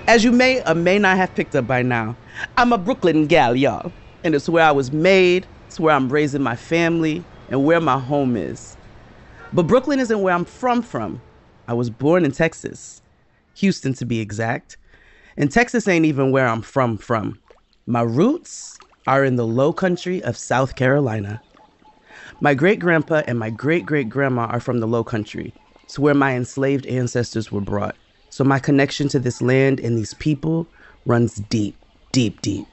As you may or may not have picked up by now, I'm a Brooklyn gal, y'all. And it's where I was made, it's where I'm raising my family, and where my home is. But Brooklyn isn't where I'm from. I was born in Texas, Houston to be exact. And Texas ain't even where I'm from. My roots are in the Lowcountry of South Carolina. My great-grandpa and my great-great-grandma are from the Lowcountry. It's where my enslaved ancestors were brought. So my connection to this land and these people runs deep, deep, deep.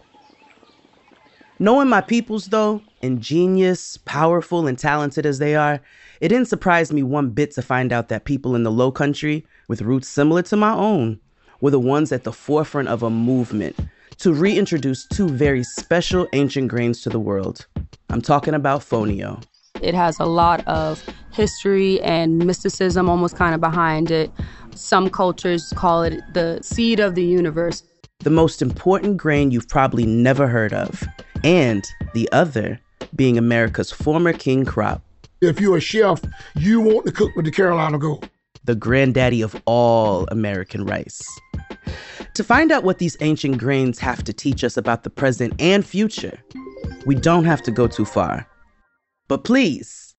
Knowing my peoples, though, ingenious, powerful, and talented as they are, it didn't surprise me one bit to find out that people in the Lowcountry, with roots similar to my own, were the ones at the forefront of a movement to reintroduce two very special ancient grains to the world. I'm talking about fonio. It has a lot of history and mysticism almost kind of behind it. Some cultures call it the seed of the universe. The most important grain you've probably never heard of, and the other being America's former king crop. If you're a chef, you want to cook with the Carolina Gold. The granddaddy of all American rice. To find out what these ancient grains have to teach us about the present and future, we don't have to go too far. But please,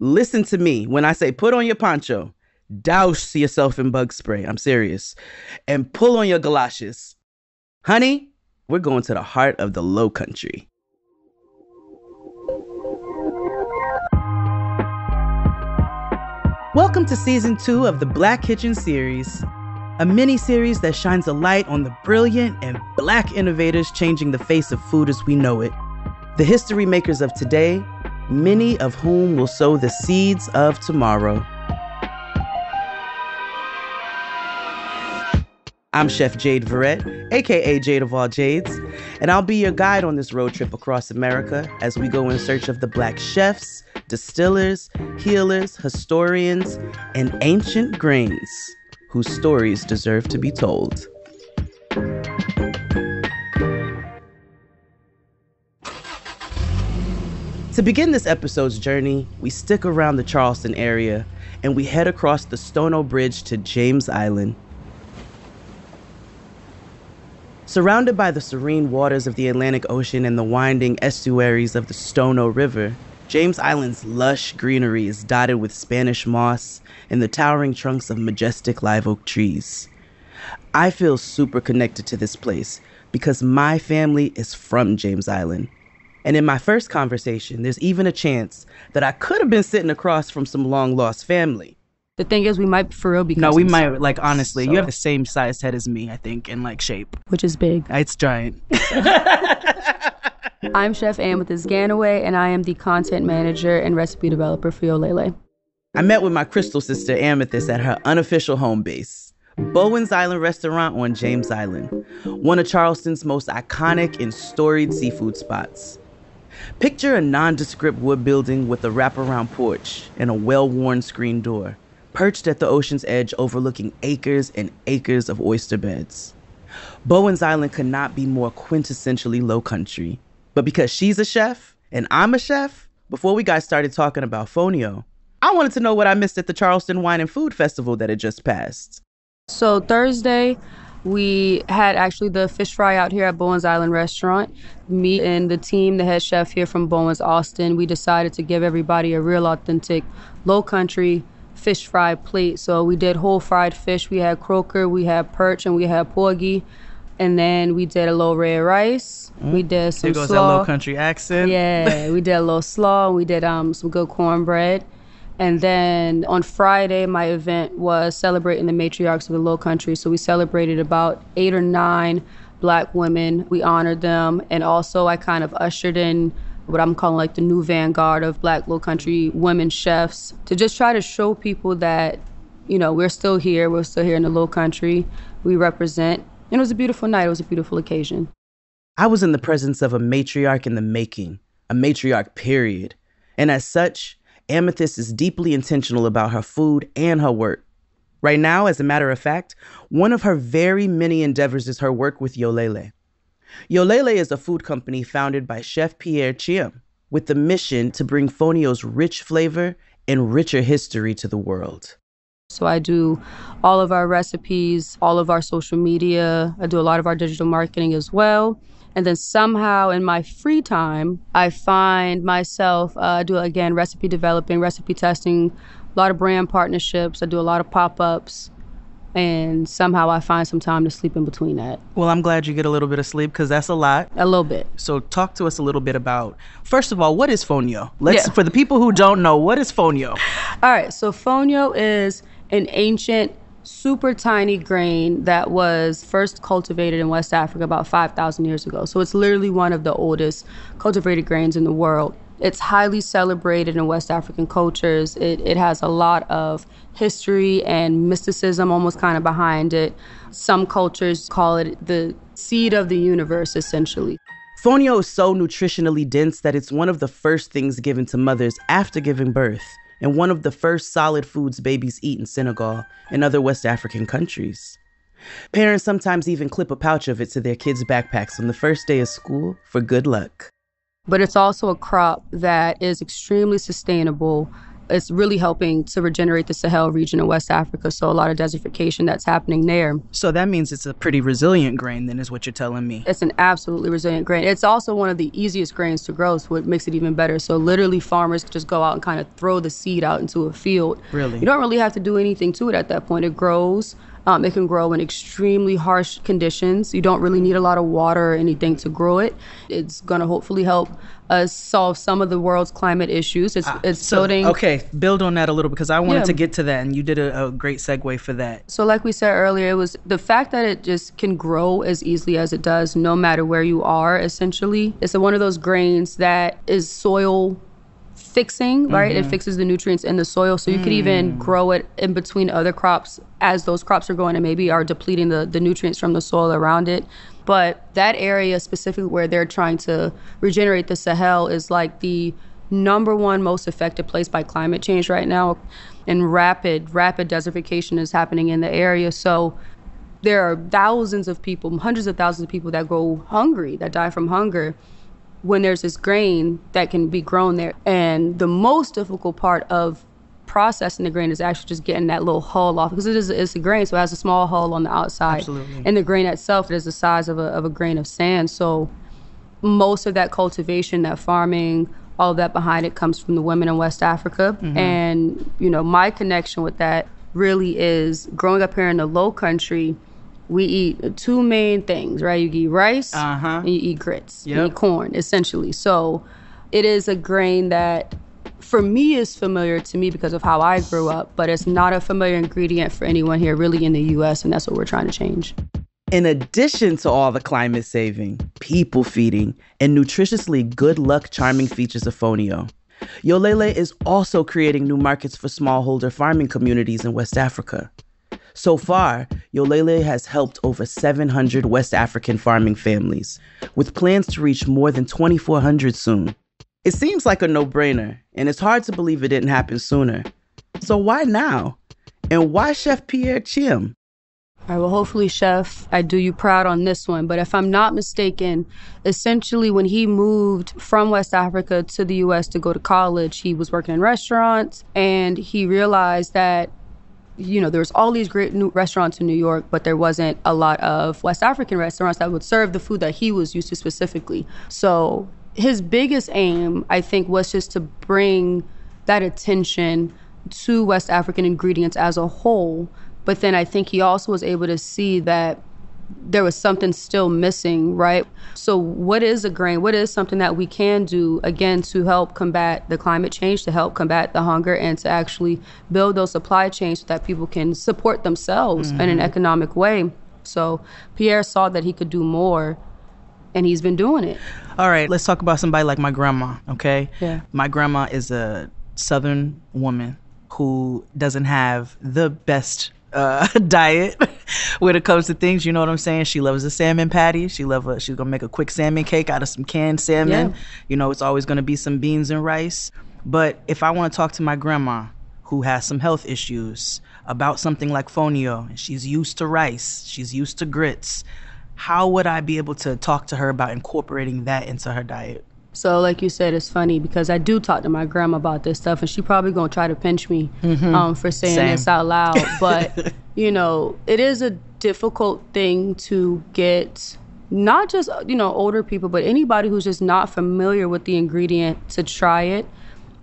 listen to me when I say put on your poncho, douse yourself in bug spray, I'm serious, and pull on your galoshes. Honey, we're going to the heart of the Lowcountry. Welcome to Season 2 of the Black Kitchen series, a mini-series that shines a light on the brilliant and Black innovators changing the face of food as we know it. The history makers of today, many of whom will sow the seeds of tomorrow. I'm Chef Jade Verrett, aka Jade of all Jades, and I'll be your guide on this road trip across America as we go in search of the Black chefs, distillers, healers, historians, and ancient grains whose stories deserve to be told. To begin this episode's journey, we stick around the Charleston area and we head across the Stono Bridge to James Island. Surrounded by the serene waters of the Atlantic Ocean and the winding estuaries of the Stono River, James Island's lush greenery is dotted with Spanish moss and the towering trunks of majestic live oak trees. I feel super connected to this place because my family is from James Island. And in my first conversation, there's even a chance that I could have been sitting across from some long-lost family. The thing is, we might for real be cousins. No, we might, like, honestly, so. You have the same sized head as me, I think, in, like, shape. Which is big. It's giant. I'm Chef Amethyst Ganaway, and I am the content manager and recipe developer for Yolélé. I met with my crystal sister, Amethyst, at her unofficial home base, Bowen's Island Restaurant on James Island, one of Charleston's most iconic and storied seafood spots. Picture a nondescript wood building with a wraparound porch and a well-worn screen door, perched at the ocean's edge overlooking acres and acres of oyster beds. Bowen's Island could not be more quintessentially Lowcountry. But because she's a chef and I'm a chef, before we got started talking about fonio, I wanted to know what I missed at the Charleston Wine and Food Festival that had just passed. So Thursday, we had actually the fish fry out here at Bowen's Island Restaurant. Me and the team, the head chef here from Bowen's Austin, we decided to give everybody a real authentic Lowcountry fish fry plate. So we did whole fried fish. We had croaker, we had perch, and we had porgy. And then we did a little red rice. We did some slaw. There goes that Lowcountry accent. Yeah, we did a little slaw. We did some good cornbread. And then on Friday, my event was celebrating the matriarchs of the Lowcountry. So we celebrated about 8 or 9 Black women. We honored them. And also I kind of ushered in what I'm calling like the new vanguard of Black Lowcountry women chefs to just try to show people that, you know, we're still here. We're still here in the Lowcountry. We represent. And it was a beautiful night. It was a beautiful occasion. I was in the presence of a matriarch in the making, a matriarch period. And as such, Amethyst is deeply intentional about her food and her work. Right now, as a matter of fact, one of her very many endeavors is her work with Yolélé. Yolélé is a food company founded by Chef Pierre Chiam with the mission to bring fonio's rich flavor and richer history to the world. So I do all of our recipes, all of our social media. I do a lot of our digital marketing as well. And then somehow in my free time, I find myself do, again, recipe developing, recipe testing, a lot of brand partnerships. I do a lot of pop-ups. And somehow I find some time to sleep in between that. Well, I'm glad you get a little bit of sleep because that's a lot. A little bit. So talk to us a little bit about, first of all, what is fonio? For the people who don't know, what is fonio? All right, so fonio is an ancient, super tiny grain that was first cultivated in West Africa about 5,000 years ago. So it's literally one of the oldest cultivated grains in the world. It's highly celebrated in West African cultures. It has a lot of history and mysticism almost kind of behind it. Some cultures call it the seed of the universe, essentially. Fonio is so nutritionally dense that it's one of the first things given to mothers after giving birth, and one of the first solid foods babies eat in Senegal and other West African countries. Parents sometimes even clip a pouch of it to their kids' backpacks on the first day of school for good luck. But it's also a crop that is extremely sustainable. It's really helping to regenerate the Sahel region in West Africa, so a lot of desertification that's happening there. So that means it's a pretty resilient grain, then, is what you're telling me. It's an absolutely resilient grain. It's also one of the easiest grains to grow, so it makes it even better. So literally farmers just go out and kind of throw the seed out into a field. Really? You don't really have to do anything to it at that point. It grows. It can grow in extremely harsh conditions. You don't really need a lot of water or anything to grow it. It's going to hopefully help us solve some of the world's climate issues. It's building... Okay, build on that a little because I wanted to get to that, and you did a great segue for that. So like we said earlier, it was the fact that it just can grow as easily as it does no matter where you are, essentially. It's one of those grains that is soil fixing, right? It fixes the nutrients in the soil, so you could even grow it in between other crops as those crops are growing and maybe are depleting the nutrients from the soil around it. But that area specifically where they're trying to regenerate the Sahel is like the number one most affected place by climate change right now, and rapid desertification is happening in the area. So there are thousands of people, hundreds of thousands of people that go hungry, that die from hunger, when there's this grain that can be grown there. And the most difficult part of processing the grain is actually just getting that little hull off, because it's a grain, so it has a small hull on the outside. Absolutely. And the grain itself is the size of a grain of sand. So most of that cultivation, that farming, all of that behind it comes from the women in West Africa. And, you know, my connection with that really is growing up here in the Lowcountry. We eat two main things, right? You eat rice and you eat grits. You eat corn, essentially. So it is a grain that, for me, is familiar to me because of how I grew up, but it's not a familiar ingredient for anyone here really in the U.S., and that's what we're trying to change. In addition to all the climate saving, people feeding, and nutritiously good luck charming features of fonio, Yolélé is also creating new markets for smallholder farming communities in West Africa. So far, Yolélé has helped over 700 West African farming families, with plans to reach more than 2,400 soon. It seems like a no-brainer, and it's hard to believe it didn't happen sooner. So why now? And why Chef Pierre Chim? All right, well, hopefully, Chef, I do you proud on this one. But if I'm not mistaken, essentially when he moved from West Africa to the U.S. to go to college, he was working in restaurants, and he realized that, you know, there's all these great new restaurants in New York, but there wasn't a lot of West African restaurants that would serve the food that he was used to specifically. So his biggest aim, I think, was just to bring that attention to West African ingredients as a whole. But then I think he also was able to see that there was something still missing, right? So what is a grain? What is something that we can do, again, to help combat the climate change, to help combat the hunger, and to actually build those supply chains so that people can support themselves in an economic way? So Pierre saw that he could do more, and he's been doing it. All right, let's talk about somebody like my grandma, okay? Yeah. My grandma is a Southern woman who doesn't have the best diet when it comes to things, you know what I'm saying? She loves a salmon patty. She's gonna make a quick salmon cake out of some canned salmon. You know, it's always gonna be some beans and rice. But if I want to talk to my grandma, who has some health issues, about something like fonio, and she's used to rice, she's used to grits, how would I be able to talk to her about incorporating that into her diet? So like you said, it's funny because I do talk to my grandma about this stuff, and she probably gonna try to pinch me for saying this out loud. But, you know, it is a difficult thing to get not just, you know, older people, but anybody who's just not familiar with the ingredient to try it.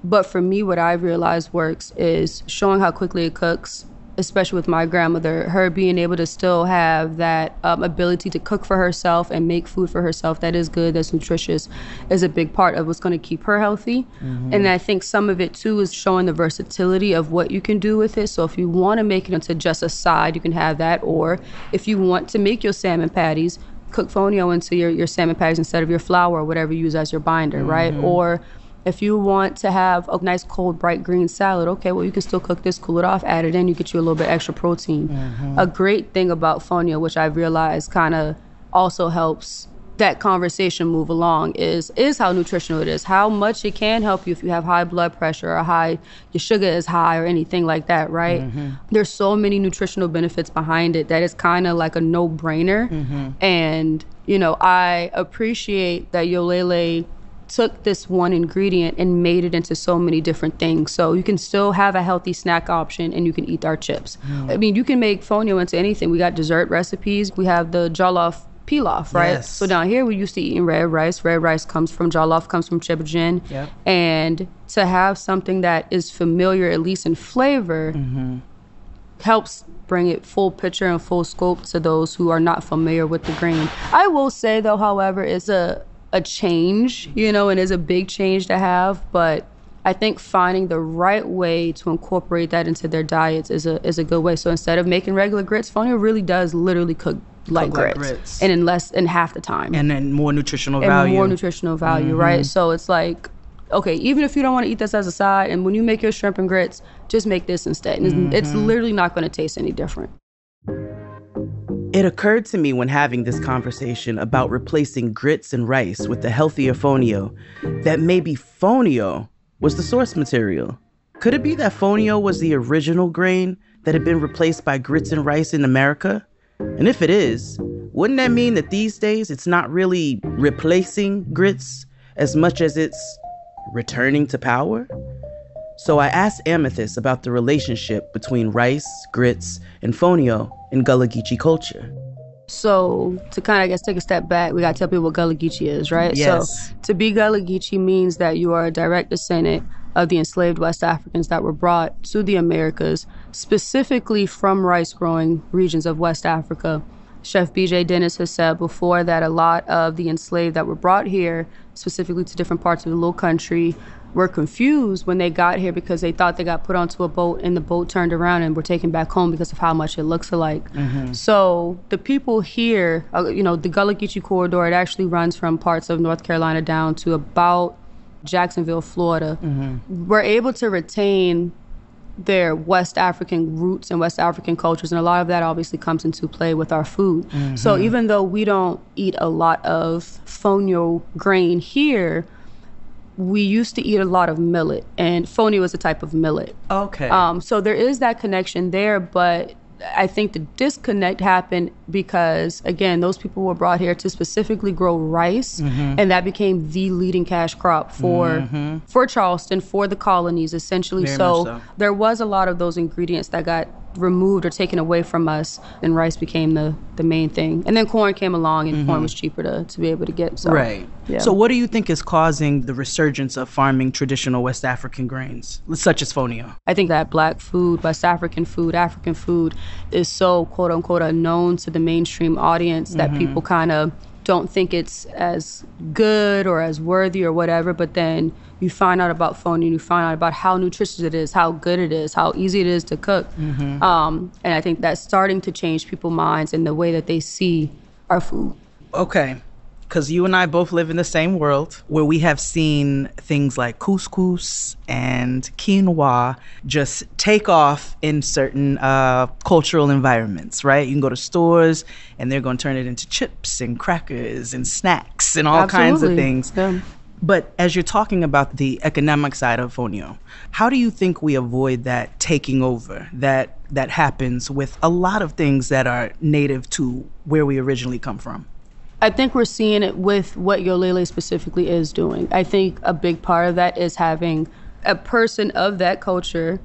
But for me, what I've realized works is showing how quickly it cooks, especially with my grandmother, her being able to still have that ability to cook for herself and make food for herself that is good, that's nutritious, is a big part of what's going to keep her healthy. And I think some of it too is showing the versatility of what you can do with it. So if you want to make it into just a side, you can have that. Or if you want to make your salmon patties, cook fonio into your salmon patties instead of your flour or whatever you use as your binder, right? Or if you want to have a nice cold bright green salad, okay, well, you can still cook this, cool it off, add it in, you get you a little bit extra protein. A great thing about fonio, which I've realized kind of also helps that conversation move along, is how nutritional it is, how much it can help you if you have high blood pressure or your sugar is high or anything like that, right? There's so many nutritional benefits behind it that it's kind of like a no-brainer. And, you know, I appreciate that Yolélé took this one ingredient and made it into so many different things. So you can still have a healthy snack option and you can eat our chips. I mean, you can make fonio into anything. We got dessert recipes. We have the jollof pilaf, right? Yes. So down here, we used to eat red rice. Red rice comes from jollof, comes from chibajin. And to have something that is familiar, at least in flavor, helps bring it full picture and full scope to those who are not familiar with the grain. I will say, though, however, it's a change, you know, and is a big change to have, but I think finding the right way to incorporate that into their diets is a good way. So instead of making regular grits, fonio really does literally cook like grits. And in half the time. And then more nutritional value. Right? So it's like, okay, even if you don't want to eat this as a side, and when you make your shrimp and grits, just make this instead. And it's literally not going to taste any different. It occurred to me when having this conversation about replacing grits and rice with the healthier fonio that maybe fonio was the source material. Could it be that fonio was the original grain that had been replaced by grits and rice in America? And if it is, wouldn't that mean that these days it's not really replacing grits as much as it's returning to power? So I asked Amethyst about the relationship between rice, grits, and fonio in Gullah Geechee culture. So to kind of, I guess, take a step back, we got to tell people what Gullah Geechee is, right? Yes. So to be Gullah Geechee means that you are a direct descendant of the enslaved West Africans that were brought to the Americas, specifically from rice-growing regions of West Africa. Chef B.J. Dennis has said before that a lot of the enslaved that were brought here, specifically to different parts of the Lowcountry, were confused when they got here because they thought they got put onto a boat and the boat turned around and were taken back home because of how much it looks alike. So the people here, you know, the Gullah Geechee corridor, it actually runs from parts of North Carolina down to about Jacksonville, Florida. We're able to retain their West African roots and West African cultures, and a lot of that obviously comes into play with our food. So even though we don't eat a lot of fonio grain here, we used to eat a lot of millet, and fonio is a type of millet. Okay. So there is that connection there, but I think the disconnect happened because, again, those people were brought here to specifically grow rice, and that became the leading cash crop for Charleston, for the colonies, essentially. Very So much so. there was a lot of those ingredients that got removed or taken away from us, and rice became the main thing. And then corn came along, and corn was cheaper to be able to get. So, Right. Yeah. So what do you think is causing the resurgence of farming traditional West African grains, such as fonio? I think that Black food, West African food is so quote unquote unknown to the mainstream audience that people kind of don't think it's as good or as worthy or whatever, but then you find out about fonio, you find out about how nutritious it is, how good it is, how easy it is to cook. And I think that's starting to change people's minds and the way that they see our food. Okay. Because you and I both live in the same world where we have seen things like couscous and quinoa just take off in certain cultural environments, right? You can go to stores and they're going to turn it into chips and crackers and snacks and all kinds of things. Yeah. But as you're talking about the economic side of fonio, how do you think we avoid that taking over that happens with a lot of things that are native to where we originally come from? I think we're seeing it with what Yolélé specifically is doing. I think a big part of that is having a person of that culture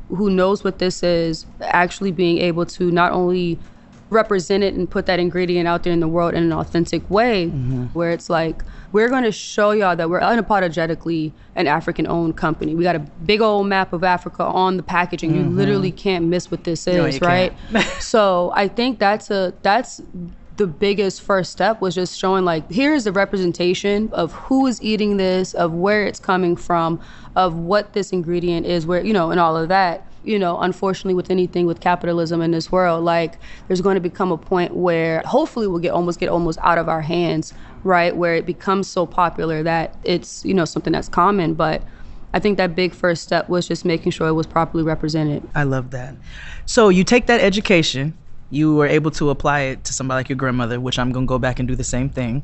who knows what this is, actually being able to not only represent it and put that ingredient out there in the world in an authentic way, where it's like, we're going to show y'all that we're unapologetically an African-owned company. We got a big old map of Africa on the packaging. You literally can't miss what this is, right? So I think that's the biggest first step, was just showing like, here's the representation of who is eating this, of where it's coming from, of what this ingredient is, where, you know, and all of that. You know, unfortunately, with anything with capitalism in this world, like, there's going to become a point where hopefully we'll get almost out of our hands, right? Where it becomes so popular that it's, you know, something that's common. But I think that big first step was just making sure it was properly represented. I love that. So you take that education, you were able to apply it to somebody like your grandmother, which I'm going to go back and do the same thing.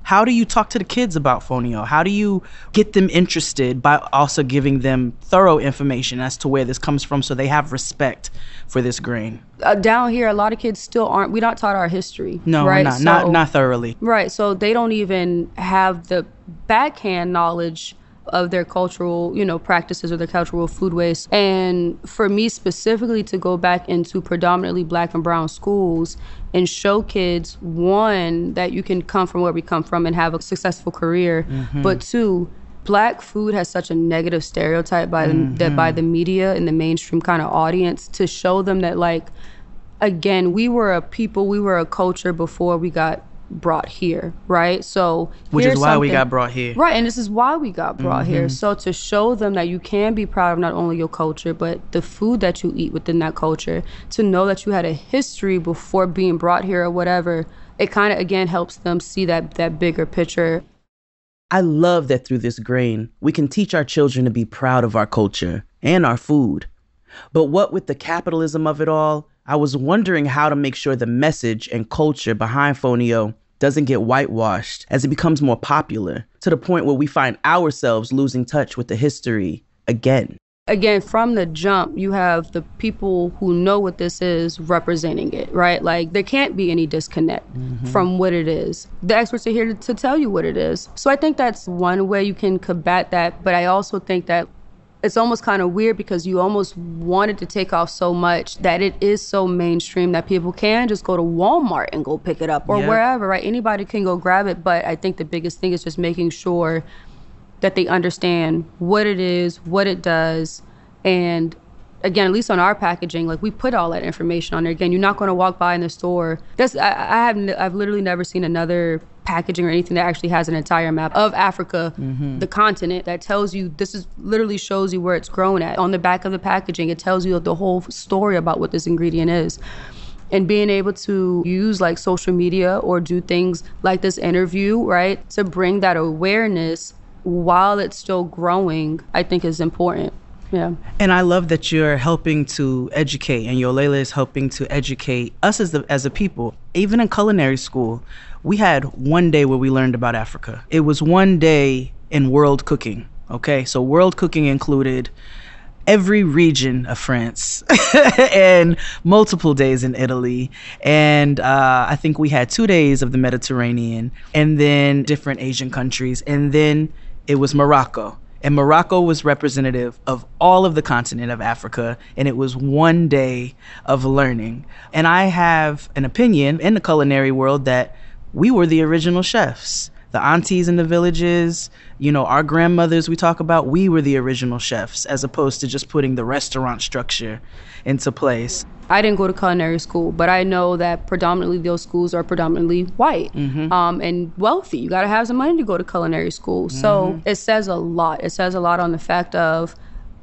How do you talk to the kids about fonio? How do you get them interested by also giving them thorough information as to where this comes from, so they have respect for this grain? Down here, a lot of kids still we're not taught our history. No, right? we're not thoroughly. Right, so they don't even have the backhand knowledge of their cultural, you know, practices or their cultural foodways. And for me specifically to go back into predominantly Black and brown schools and show kids, one, that you can come from where we come from and have a successful career, but two, Black food has such a negative stereotype by the media and the mainstream kind of audience, to show them that, like, again, we were a people, we were a culture before we got brought here, right? So which is why we got brought here, right? And this is why we got brought here. So to show them that you can be proud of not only your culture, but the food that you eat within that culture, to know that you had a history before being brought here or whatever, it kind of again helps them see that bigger picture. I love that through this grain, we can teach our children to be proud of our culture and our food. But what with the capitalism of it all, I was wondering how to make sure the message and culture behind fonio doesn't get whitewashed as it becomes more popular, to the point where we find ourselves losing touch with the history again. Again, from the jump, you have the people who know what this is representing it, right? Like, there can't be any disconnect from what it is. The experts are here to tell you what it is. So I think that's one way you can combat that. But I also think that it's almost kind of weird, because you almost want it to take off so much that it is so mainstream that people can just go to Walmart and go pick it up, or wherever, right? Anybody can go grab it. But I think the biggest thing is just making sure that they understand what it is, what it does. And again, at least on our packaging, like, we put all that information on there. Again, you're not going to walk by in the store. I've literally never seen another packaging or anything that actually has an entire map of Africa, the continent, that tells you, literally shows you where it's grown at. On the back of the packaging, it tells you the whole story about what this ingredient is. And being able to use like social media or do things like this interview, right, to bring that awareness while it's still growing, I think is important. Yeah. And I love that you're helping to educate, and Yolélé is helping to educate us as a people. Even in culinary school, we had one day where we learned about Africa. It was one day in world cooking, okay? So world cooking included every region of France and multiple days in Italy. And I think we had 2 days of the Mediterranean, and then different Asian countries. And then it was Morocco. And Morocco was representative of all of the continent of Africa, and it was one day of learning. And I have an opinion in the culinary world that we were the original chefs. The aunties in the villages, you know, our grandmothers we talk about, we were the original chefs, as opposed to just putting the restaurant structure into place. I didn't go to culinary school, but I know that predominantly those schools are predominantly white and wealthy. You got to have some money to go to culinary school. So it says a lot. It says a lot on the fact of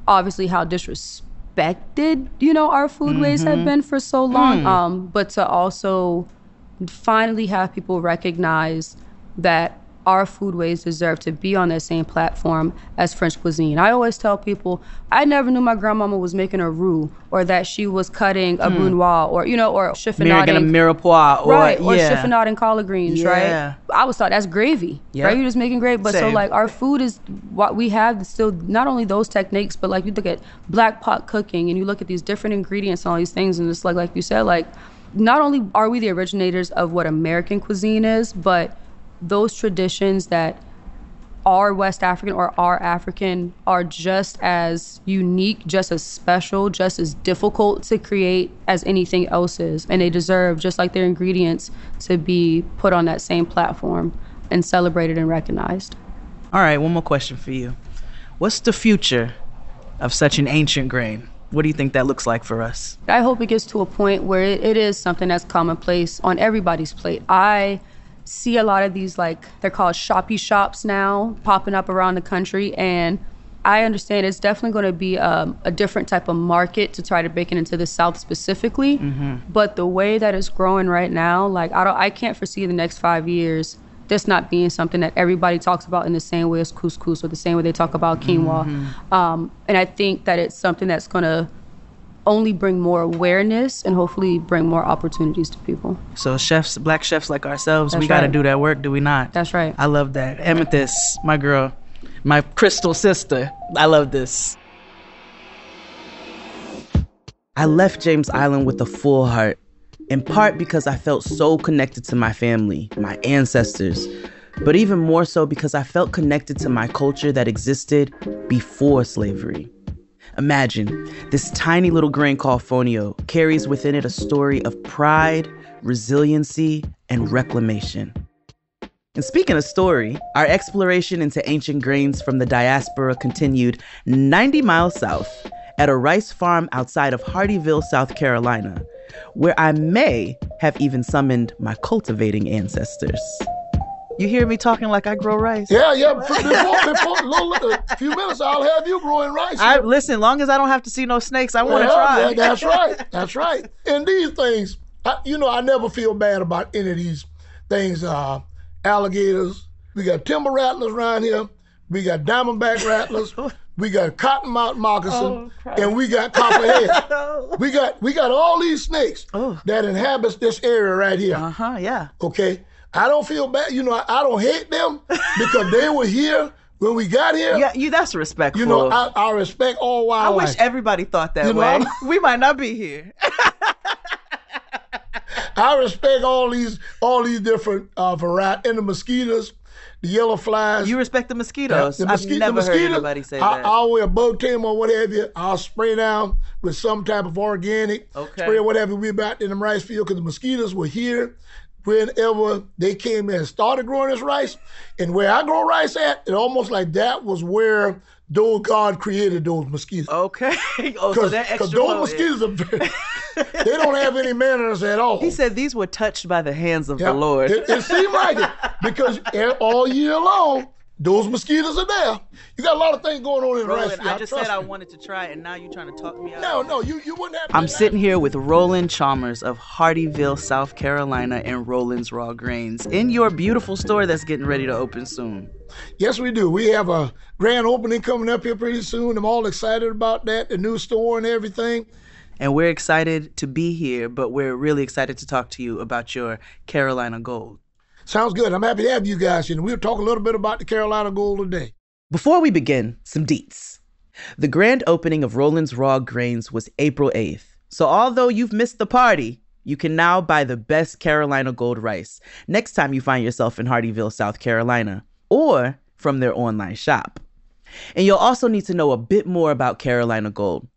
obviously how disrespected, you know, our foodways have been for so long. But to also finally have people recognize that our foodways deserve to be on that same platform as French cuisine. I always tell people, I never knew my grandmama was making a roux, or that she was cutting a brunoise, or, you know, or chiffonade. Making a mirepoix, or chiffonade and collard greens, right? I always thought that's gravy, right? You're just making gravy. But Same. so like our food is what we have still, not only those techniques, but like you look at black pot cooking and you look at these different ingredients and all these things, and it's like you said, like not only are we the originators of what American cuisine is, but those traditions that are West African or are African are just as unique, just as special, just as difficult to create as anything else is. And they deserve, just like their ingredients, to be put on that same platform and celebrated and recognized. All right, one more question for you. What's the future of such an ancient grain? What do you think that looks like for us? I hope it gets to a point where it is something that's commonplace on everybody's plate. I see a lot of these, like, they're called shoppy shops now, popping up around the country, and I understand it's definitely going to be a different type of market to try to break it into the South specifically. But the way that it's growing right now, like, I can't foresee the next 5 years this not being something that everybody talks about in the same way as couscous or the same way they talk about quinoa. And I think that it's something that's going to only bring more awareness and hopefully bring more opportunities to people. So chefs, black chefs like ourselves, That's we got to right. do that work, do we not? That's right. I love that. Amethyst, my girl, my crystal sister. I love this. I left James Island with a full heart, in part because I felt so connected to my family, my ancestors, but even more so because I felt connected to my culture that existed before slavery. Imagine, this tiny little grain called fonio carries within it a story of pride, resiliency, and reclamation. And speaking of story, our exploration into ancient grains from the diaspora continued 90 miles south at a rice farm outside of Hardeeville, South Carolina, where I may have even summoned my cultivating ancestors. You hear me talking like I grow rice? Yeah. Before a few minutes, I'll have you growing rice. Listen, long as I don't have to see no snakes, I want to try. Yeah, that's right. That's right. And these things, I never feel bad about any of these things. Alligators. We got timber rattlers around here. We got diamondback rattlers. We got cottonmouth moccasin, and we got copperhead. We got all these snakes that inhabits this area right here. Yeah. Okay, I don't feel bad. I don't hate them because they were here when we got here. Yeah, that's respectful. I respect all wildlife. I wish everybody thought that way. We might not be here. I respect all these different varieties, and the mosquitoes. The yellow flies. You respect the mosquitoes? Yeah, I've never heard anybody say that. I'll wear a bug tail or what have you. I'll spray down with some type of organic spray or whatever. We about in the rice field because the mosquitoes were here whenever they came in and started growing this rice. And where I grow rice at, it almost like that was where God created those mosquitoes. Okay. So they're extra Because those mosquitoes are they don't have any manners at all. He said these were touched by the hands of the Lord. It seemed like it because all year long, those mosquitoes are there. You got a lot of things going on in the rice field. I just said I wanted to try it, and now you're trying to talk me out. No, you wouldn't have. I'm sitting here with Rollen Chalmers of Hardeeville, South Carolina, and Rollen's Raw Grains in your beautiful store that's getting ready to open soon. Yes, we do. We have a grand opening coming up here pretty soon. I'm all excited about that, the new store and everything. And we're excited to be here, but we're really excited to talk to you about your Carolina Gold. Sounds good. I'm happy to have you guys here. We'll talk a little bit about the Carolina Gold today. Before we begin, some deets. The grand opening of Rollen's Raw Grains was April 8th. So although you've missed the party, you can now buy the best Carolina Gold rice next time you find yourself in Hardeeville, South Carolina, or from their online shop. And you'll also need to know a bit more about Carolina Gold.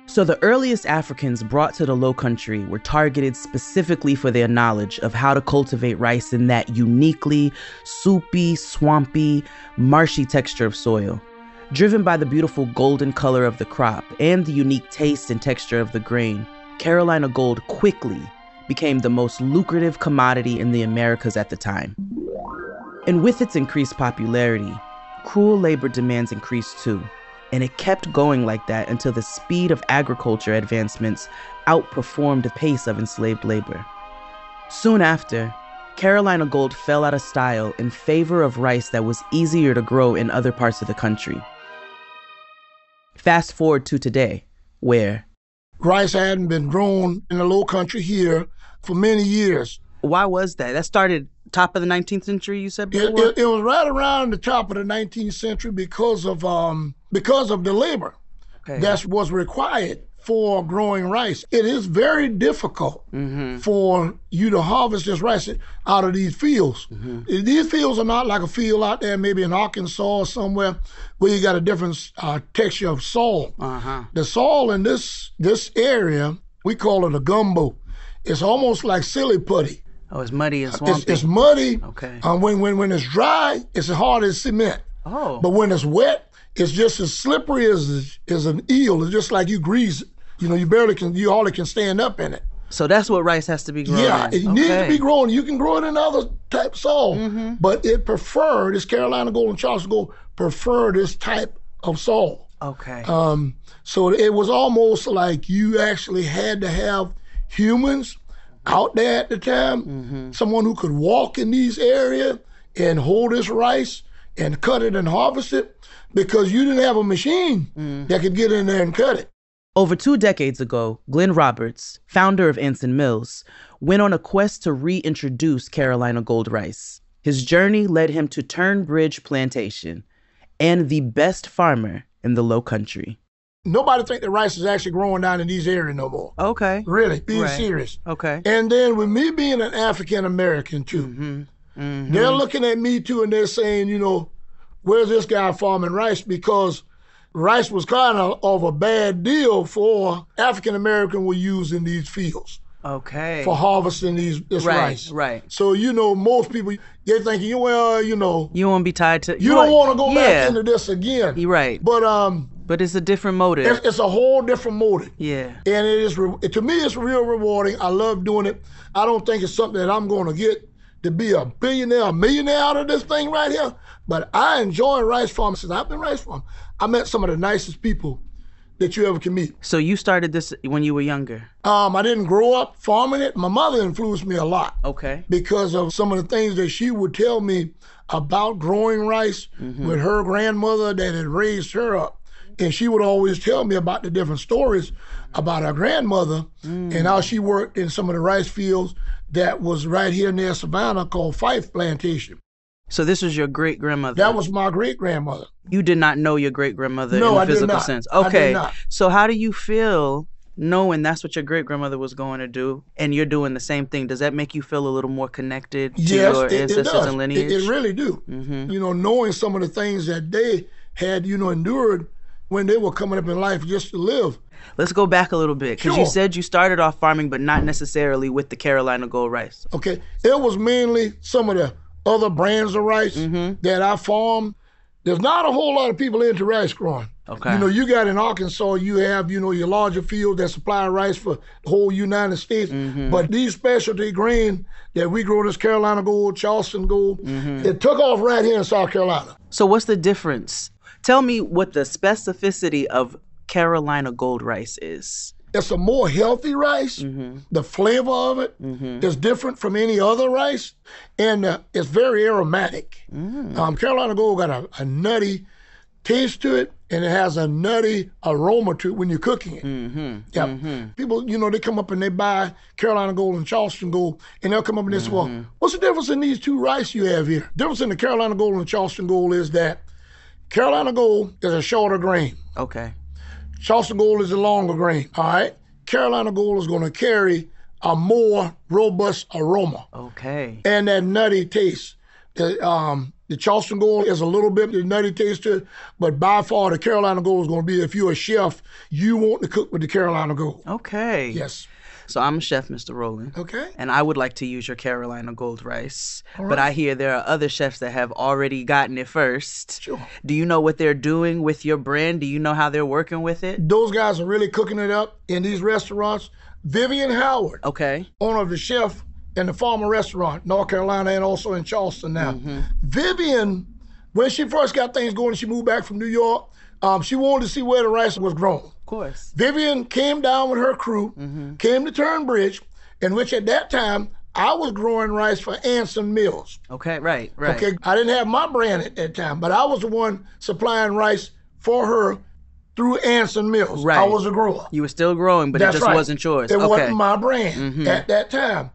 So the earliest Africans brought to the Lowcountry were targeted specifically for their knowledge of how to cultivate rice in that uniquely soupy, swampy, marshy texture of soil. Driven by the beautiful golden color of the crop and the unique taste and texture of the grain, Carolina Gold quickly became the most lucrative commodity in the Americas at the time. And with its increased popularity, cruel labor demands increased too. And it kept going like that until the speed of agriculture advancements outperformed the pace of enslaved labor. Soon after, Carolina Gold fell out of style in favor of rice that was easier to grow in other parts of the country. Fast forward to today, where rice hadn't been grown in the Lowcountry here for many years. Why was that? That started top of the 19th century, you said before? It was right around the top of the 19th century because of the labor. Okay. That's what's required for growing rice. It is very difficult for you to harvest this rice out of these fields. These fields are not like a field out there maybe in Arkansas or somewhere where you got a different texture of soil. The soil in this area, we call it a gumbo. It's almost like silly putty. Oh, it's muddy and swampy. It's muddy. Okay. When it's dry, it's as hard as cement. Oh. But when it's wet, it's just as slippery as an eel. It's just like you grease it. You know, you hardly can stand up in it. So that's what rice has to be grown Yeah, in. it needs to be grown. You can grow it in other type of soil, but this Carolina Gold and Charleston Gold prefer this type of soil. Okay. So it was almost like you actually had to have humans out there at the time, someone who could walk in these areas and hold this rice and cut it and harvest it, because you didn't have a machine that could get in there and cut it. Over 2 decades ago, Glenn Roberts, founder of Anson Mills, went on a quest to reintroduce Carolina Gold rice. His journey led him to Turnbridge Plantation and the best farmer in the Lowcountry. Nobody think that rice is actually growing down in these areas no more. Okay. Really, being serious. Okay. And then with me being an African American too, they're looking at me too and they're saying, you know, where's this guy farming rice? Because rice was kind of a bad deal for African American were used in these fields. Okay. For harvesting this rice. Right. So, you know, most people, they're thinking, well, you know. You won't be tied to. You don't want to go back into this again. You're right. But it's a different motive. It's a whole different motive. Yeah. And to me, it's real rewarding. I love doing it. I don't think it's something that I'm going to get to be a millionaire out of this thing right here. But I enjoy rice farming. Since I've been rice farming, I met some of the nicest people that you ever can meet. So you started this when you were younger? I didn't grow up farming it. My mother influenced me a lot. Okay. Because of some of the things that she would tell me about growing rice with her grandmother that had raised her up. And she would always tell me about the different stories about her grandmother and how she worked in some of the rice fields that was right here near Savannah called Fife Plantation. So this was your great-grandmother? That was my great-grandmother. You did not know your great-grandmother in No, the I did physical not. sense? I Okay. did not. So how do you feel knowing that's what your great-grandmother was going to do and you're doing the same thing? Does that make you feel a little more connected to your ancestors it does. and lineage? It really do. You know, knowing some of the things that they had, you know, endured when they were coming up in life just to live. Let's go back a little bit, because you said you started off farming, but not necessarily with the Carolina Gold rice. Okay, it was mainly some of the other brands of rice that I farmed. There's not a whole lot of people into rice growing. Okay. You know, you got in Arkansas, you have, you know, your larger fields that supply rice for the whole United States. But these specialty grain that we grow, this Carolina Gold, Charleston Gold, it took off right here in South Carolina. So what's the difference? Tell me what the specificity of Carolina Gold rice is. It's a more healthy rice. The flavor of it is different from any other rice, and it's very aromatic. Carolina Gold got a nutty taste to it, and it has a nutty aroma to it when you're cooking it. People, you know, they come up and they buy Carolina Gold and Charleston Gold, and they'll come up and they say, well, what's the difference in these two rice you have here? The difference in the Carolina Gold and Charleston Gold is that Carolina Gold is a shorter grain. Okay. Charleston Gold is a longer grain, all right? Carolina Gold is going to carry a more robust aroma. Okay. And that nutty taste. The Charleston Gold is a little bit the nutty taste to it, but by far the Carolina Gold is going to be, if you're a chef, you want to cook with the Carolina Gold. Okay. Yes. So I'm a chef, Mr. Rollen. Okay. And I would like to use your Carolina Gold rice. But I hear there are other chefs that have already gotten it first. Sure. Do you know what they're doing with your brand? Do you know how they're working with it? Those guys are really cooking it up in these restaurants. Vivian Howard, Okay. owner of the Chef and the Farmer Restaurant, North Carolina, and also in Charleston now. Vivian, when she first got things going, she moved back from New York. She wanted to see where the rice was grown. Of course. Vivian came down with her crew, came to Turnbridge, in which at that time, I was growing rice for Anson Mills. Okay, right. Okay, I didn't have my brand at that time, but I was the one supplying rice for her through Anson Mills. Right. I was a grower. You were still growing, but That's it just right. wasn't yours. It Okay. wasn't my brand at that time.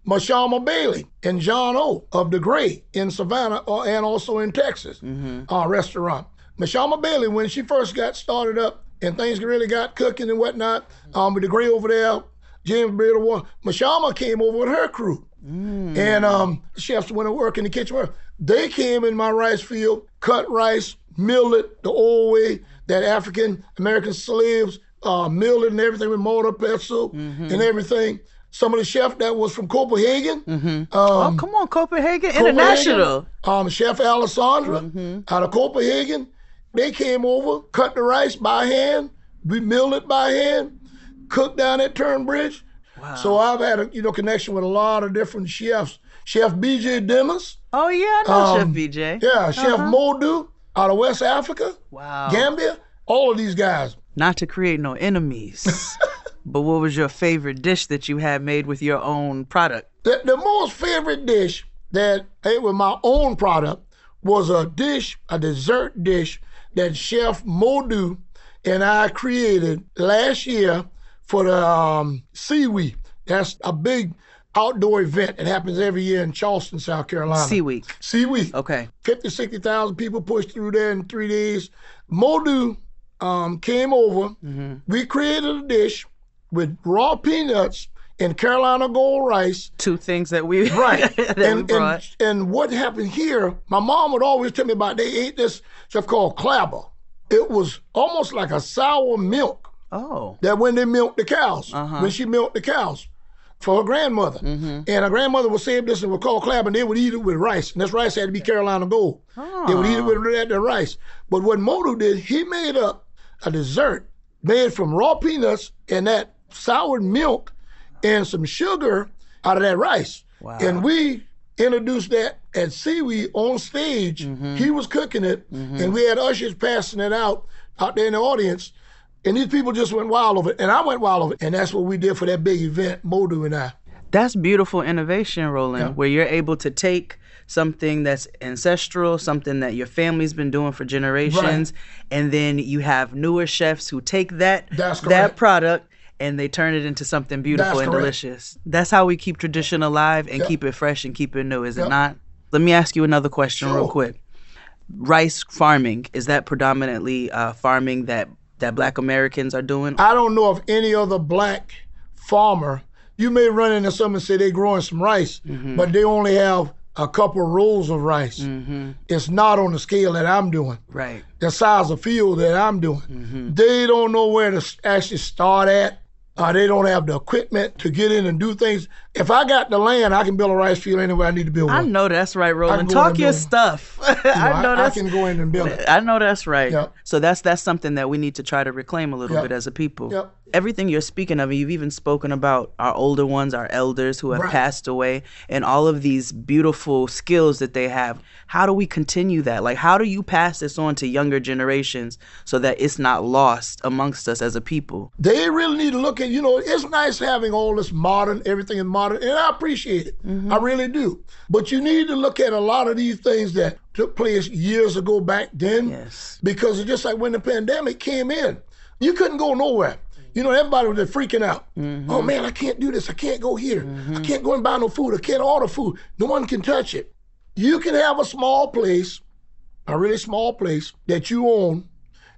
Mashama Bailey and John O. of the Gray in Savannah and also in Texas restaurant. Mashama Bailey, when she first got started up and things really got cooking and whatnot, with the gray over there, James Bread of Water, Mashama came over with her crew. And chefs went to work in the kitchen. They came in my rice field, cut rice, milled it the old way that African American slaves milled it and everything with mortar, pestle, and everything. Some of the chefs that was from Copenhagen. Oh, come on, Copenhagen International. Chef Alessandra out of Copenhagen. They came over, cut the rice by hand. We milled it by hand, cooked down at Turnbridge. Wow. So I've had a connection with a lot of different chefs. Chef B.J. Dennis. Oh yeah, I know Chef B.J. Yeah, Chef Modu out of West Africa. Wow. Gambia. All of these guys. Not to create no enemies, but what was your favorite dish that you had made with your own product? The most favorite dish that I ate with my own product was a dessert dish that Chef Modu and I created last year for the Sea-Week. That's a big outdoor event. It happens every year in Charleston, South Carolina. Sea-Week. Sea-Week. Okay. 50, 60,000 people pushed through there in 3 days. Modu came over. We created a dish with raw peanuts and Carolina Gold rice. Two things that we right. we brought. And what happened here, my mom would always tell me about, they ate this stuff called clabber. It was almost like a sour milk. Oh. That when they milked the cows, when she milked the cows for her grandmother. And her grandmother would save this and would call clabber, and they would eat it with rice. And this rice had to be Carolina Gold. They would eat it with the rice. But what Modu did, he made up a dessert made from raw peanuts and that soured milk and some sugar out of that rice. Wow. And we introduced that at Seaweed on stage. He was cooking it, and we had ushers passing it out there in the audience. And these people just went wild over it, and I went wild over it. And that's what we did for that big event, Modu and I. That's beautiful innovation, Rollen, where you're able to take something that's ancestral, something that your family's been doing for generations, and then you have newer chefs who take that product and they turn it into something beautiful and delicious. That's how we keep tradition alive and keep it fresh and keep it new, is it not? Let me ask you another question real quick. Rice farming, is that predominantly farming that Black Americans are doing? I don't know of any other Black farmer. You may run into someone and say they're growing some rice, but they only have a couple rows of rice. It's not on the scale that I'm doing. Right. The size of field that I'm doing. They don't know where to actually start at. They don't have the equipment to get in and do things. If I got the land, I can build a rice field anywhere I need to build one. I know that's right, Rollen. Talk your stuff. I can go in and build it. I know that's right. Yep. So that's something that we need to try to reclaim a little bit as a people. Yep. Everything you're speaking of, you've even spoken about our older ones, our elders who have passed away, and all of these beautiful skills that they have. How do we continue that? Like, how do you pass this on to younger generations so that it's not lost amongst us as a people? They really need to look at, it's nice having all this modern, everything is modern, and I appreciate it. I really do. But you need to look at a lot of these things that took place years ago back then. Yes. Because it's just like when the pandemic came in, you couldn't go nowhere. Everybody was just freaking out. Oh man, I can't do this. I can't go here. I can't go and buy no food. I can't order food. No one can touch it. You can have a small place, a really small place that you own,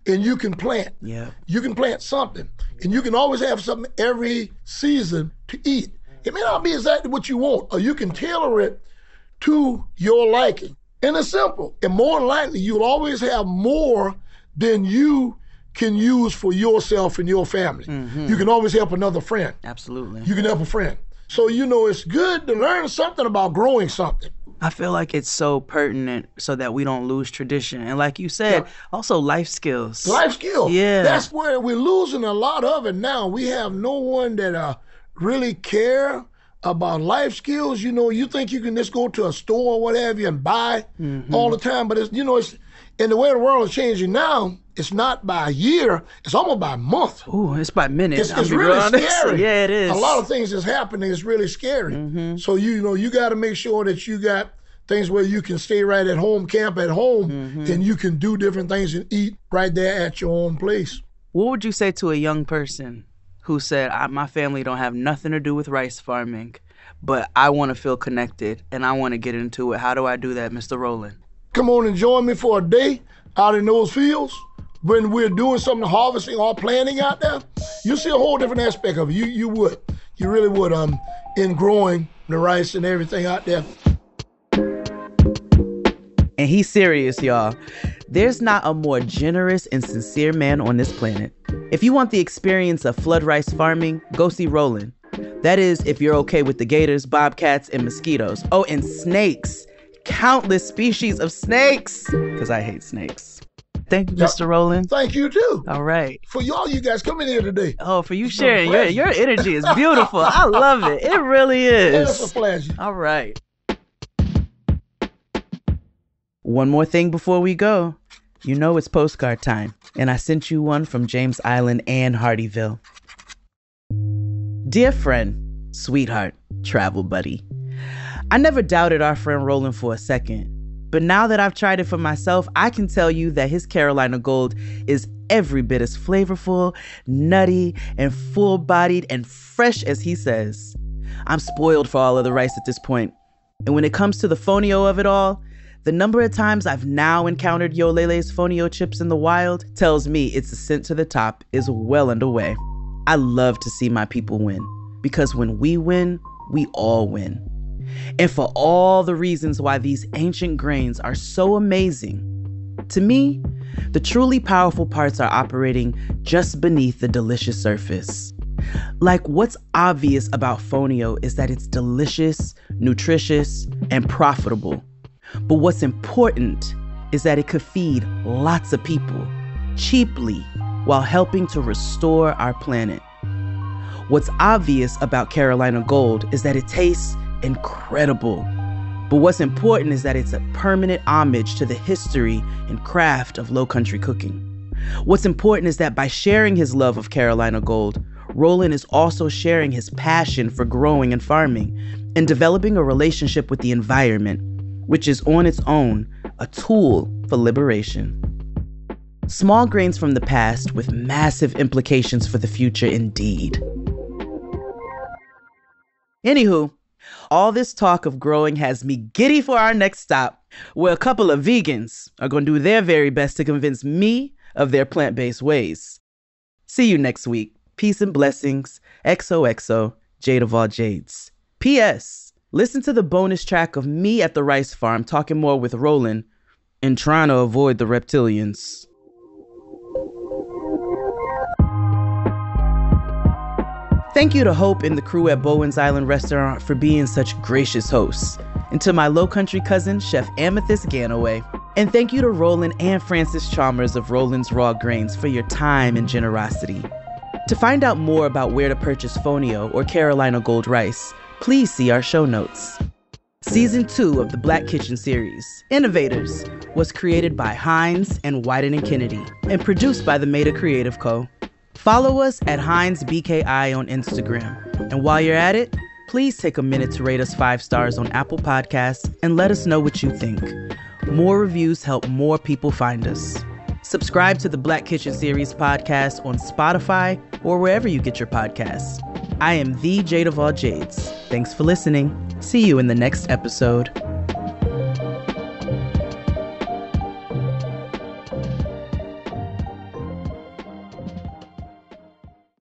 and you can plant. Yeah. You can plant something. And you can always have something every season to eat. It may not be exactly what you want, or you can tailor it to your liking. And it's simple. And more than likely, you'll always have more than you can use for yourself and your family. You can always help another friend. Absolutely. You can help a friend. So, it's good to learn something about growing something. I feel like it's so pertinent so that we don't lose tradition. And like you said, also life skills. Life skills. Yeah. That's where we're losing a lot of it now. We have no one that really care about life skills. You think you can just go to a store or what have you and buy all the time. But, it's and the way the world is changing now, it's not by a year, it's almost by a month. Ooh, it's by minutes. It's really scary. Yeah, it is. A lot of things that's happening is really scary. So, you got to make sure that you got things where you can stay right at home, camp at home, and you can do different things and eat right there at your own place. What would you say to a young person who said, my family don't have nothing to do with rice farming, but I want to feel connected and I want to get into it? How do I do that, Mr. Rollen? Come on and join me for a day. out in those fields, when we're doing some of the harvesting or planting out there, you see a whole different aspect of it. You would. You really would in growing the rice and everything out there. And he's serious, y'all. There's not a more generous and sincere man on this planet. If you want the experience of flood rice farming, go see Rollen. That is, if you're okay with the gators, bobcats, and mosquitoes. Oh, and snakes. Countless species of snakes. Because I hate snakes. Thank you, Mr. Rollen. Thank you, too. All right. For y'all, you guys coming here today. Oh, for you sharing. Your energy is beautiful. I love it. It really is. It's a pleasure. All right. One more thing before we go. You know it's postcard time, and I sent you one from James Island and Hardeeville. Dear friend, sweetheart, travel buddy. I never doubted our friend Rollen for a second, but now that I've tried it for myself, I can tell you that his Carolina Gold is every bit as flavorful, nutty, and full-bodied and fresh as he says. I'm spoiled for all of the rice at this point, and when it comes to the fonio of it all, the number of times I've now encountered Yolélé's fonio chips in the wild tells me its ascent to the top is well underway. I love to see my people win, because when we win, we all win. And for all the reasons why these ancient grains are so amazing, to me, the truly powerful parts are operating just beneath the delicious surface. Like, what's obvious about fonio is that it's delicious, nutritious, and profitable. But what's important is that it could feed lots of people cheaply while helping to restore our planet. What's obvious about Carolina Gold is that it tastes incredible. But what's important is that it's a permanent homage to the history and craft of Lowcountry cooking. What's important is that by sharing his love of Carolina Gold, Rollen is also sharing his passion for growing and farming and developing a relationship with the environment, which is on its own a tool for liberation. Small grains from the past with massive implications for the future indeed. Anywho, all this talk of growing has me giddy for our next stop, where a couple of vegans are going to do their very best to convince me of their plant-based ways. See you next week. Peace and blessings. XOXO, Jade of all Jades. P.S. Listen to the bonus track of me at the rice farm talking more with Rollen and trying to avoid the reptilians. Thank you to Hope and the crew at Bowen's Island Restaurant for being such gracious hosts, and to my Lowcountry cousin, Chef Amethyst Ganaway. And thank you to Rollen and Francis Chalmers of Rollen's Raw Grains for your time and generosity. To find out more about where to purchase fonio or Carolina Gold rice, please see our show notes. Season 2 of the Black Kitchen series, Innovators, was created by Heinz and Wyden and Kennedy and produced by the Meta Creative Co. Follow us at Heinz BKI on Instagram. And while you're at it, please take a minute to rate us 5 stars on Apple Podcasts and let us know what you think. More reviews help more people find us. Subscribe to the Black Kitchen series podcast on Spotify or wherever you get your podcasts. I am the Jade of all Jades. Thanks for listening. See you in the next episode.